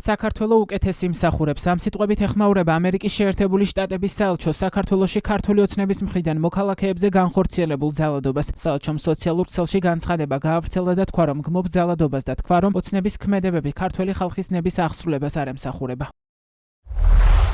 საქართველო უკეთეს იმსახურებს. ამ სიტყვებით ეხმაურება ამერიკის შეერთებული შტატების საელჩო საქართველოში ქართული ოცნების მხრიდან მოქალაქეებზე განხორციელებულ ძალადობას. საელჩომ სოციალურ ქსელში განცხადება გაავრცელა და თქვა, რომ გმობს ძალადობას და თქვა, რომ ოცნების ქმედებები ქართველი ხალხის ნების აღსრულებას არ ემსახურება.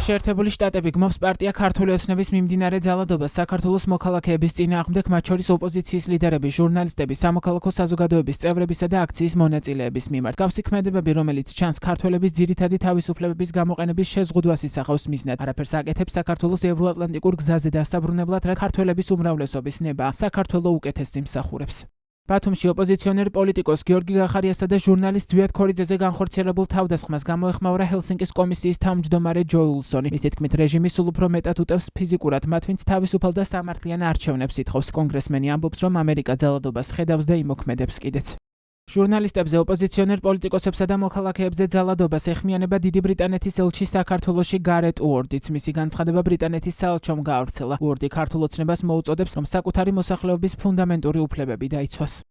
შეერთებული შტატები გმობს პარტია ქართული ოცნების მიმდინარე ძალადობას საქართველოს მოქალაქეების წინააღმდეგ, მათ შორის ოპოზიციის ლიდერები, ჟურნალისტები, სამოქალაქო საზოგადოების წევრებისა და აქციის მონაწილეების მიმართ. გავსი ქმედებები, რომელიც ჩანს ქართველების ძირითადი თავისუფლებების გამოყენების შეზღუდვას ისახავს მიზნად. არაფერს აკეთებს საქართველოს ევროატლანტიკურ გზაზე დასაბრუნებლად, რაც ქართველების უმრავლესობის ნება. საქართველო უკეთეს იმსახურებს. ბათუმში ოპოზიციონერ პოლიტიკოს გიორგი გახარიასა და ჟურნალისტ ზვიად ქორიძეზე განხორციელებულ თავდასხმას გამოეხმაურა ჰელსინკის კომისიის თავმჯდომარე ჯო უილსონი. მისი თქმით, რეჟიმი სულ უფრო მეტად უტევს ფიზიკურად მათ, ვინც თავისუფალ და სამართლიან არჩევნებს ითხოვს. კონგრესმენი ამბობს, რომ ამერიკა ძალადობას ხედავს და იმოქმედებს კიდეც. ჟურნალისტებზე, ოპოზიციონერ პოლიტიკოსებსა და მოქალაქეებზე ძალადობას ეხმიანება დიდი ბრიტანეთის ელჩი საქართველოში გარეტ უორდიც. მისი განცხადება ბრიტანეთის საელჩომ გაავრცელა. უორდი ქართულ ოცნებას მოუწოდებს, რომ საკუთარი მოსახლეობის ფუნდამენტური უფლებები დაიცვას.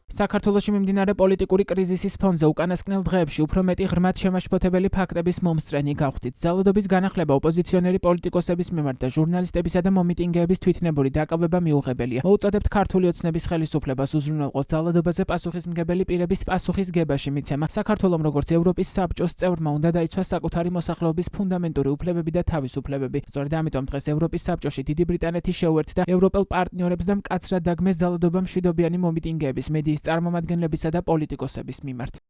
საქართველოში მიმდინარე პოლიტიკური კრიზისის ფონზე უკანასკნელ დღეებში უფრო მეტი ღრმად შემაშფოთებელი ფაქტების მომსწრენი გავხდით. ძალადობის განახლება ოპოზიციონერი პოლიტიკოსების მიმართ და ჟურნალისტებისა და მომიტინგეების თვითნებური დაკავება მიუღებელია. მოუწოდებთ ქართული ოცნების ხელისუფლებას უზრუნველყოს ძალადობაზე პასუხისმგებელი პირების პასუხისგებაში მიცემა. საქართველომ როგორც ევროპის საბჭოს წევრმა უნდა დაიცვას საკუთარი მოსახლეობის ფუნდამენტური უფლებები და თავისუფლებები. სწორედ ამიტომ დღეს ევროპის საბჭოში დიდი ბრიტანეთი შეუერთდა ევროპელ პარტნიორებს და მკაცრად დაგმეს ძალადობა მშვიდობიანი მომიტინგეების, მედიის წარმომადგენლებისა და პოლიტიკოსების მიმართ.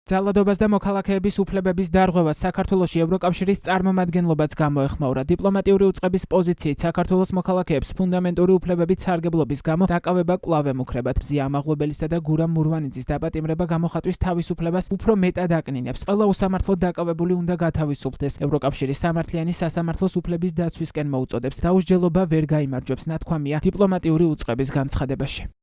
ძალადობას და მოქალაქეების უფლებების დარღვევას საქართველოში ევროკავშირის წარმომადგენლობაც გამოეხმაურა. დიპლომატიური უწყების პოზიციით საქართველოს მოქალაქეებს ფუნდამენტური უფლებებით სარგებლობის გამო დაკავება კვლავ ემუქრებათ. მზია ამაღლობელისა და გურამ მურვანიძის დაპატიმრება გამოხატვის თავისუფლებას უფრო მეტად აკნინებს. ყველა უსამართლოდ დაკავებული უნდა გათავისუფლდეს. ევროკავშირის სამართლიანი სასამართლოს უფლების დაცვისკენ მოუწოდებს. დაუსჯელობა ვერ გაიმარჯვებს, ნათქვამია დიპლომატიური უწყების განცხადებაში.